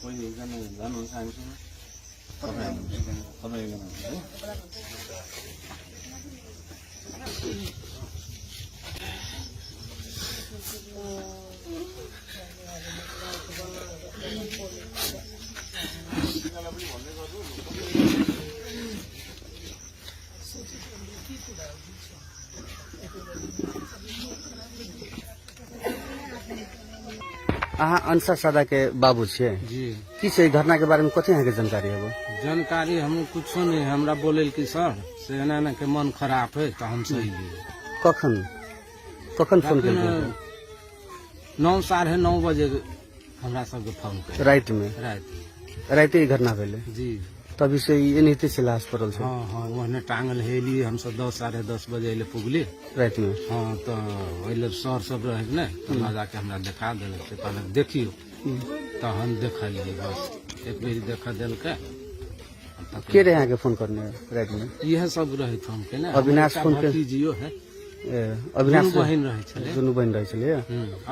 कोही एकजना जानुहुन्छ हामीसँग तपाईँ अहाँ अंसा सदा के बाबू छे जी की से घटना के बारे में कथी अहाँ के जानकारी है? जानकारी हम कुछ नहीं हमरा बोले कि सर से एना के मन खराब है तो हम सही कखन कखन फोन कर 9:30 बजे हमरा सबके फोन कर रात में रात ही घटना भेले जी तभी से एनाहिते से लाश पड़ल छै। हाँ हाँ वहने टांगल हेली हम सब 10-10:30 बजे अइले पुगली रात में। हाँ तो अइले सर सब रहे ने तो जाके हमरा देखा देल से पहले देखियो तो हम देखलिए बस एक बेर देखा देल के के रहे यहाँ के फोन करने रात में? यह सब रहे फोन के ना अविनाश फोन के जियो है अविनाश बहन रहे छले दुनू बहन रहे छले।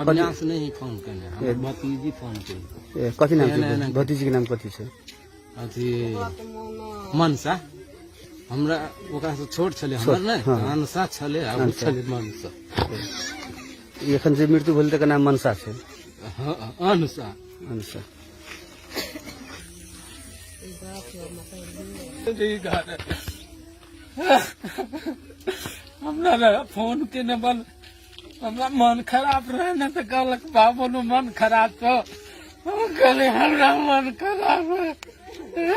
अविनाश नहीं फोन केने हम भतीजी फोन के कथी नाम छै भतीजी के नाम कथी छै? अथी मनसा हमरा ओकरा से छोट छले हमर ने मनसा छले आ उ छले मनसा। एखन जे मृत्यु भेल तकर नाम मनसा छै। अनसा मनसा हमरा फोन के ने बल हमरा मन खराब रहे ना तो कहलक बाबू नु मन खराब तो हम कहले हमरा मन खराब है। कथी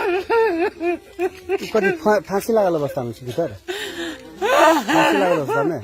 फांसी लागल अवस्था में छै भीतर? फांसी लागल अवस्था में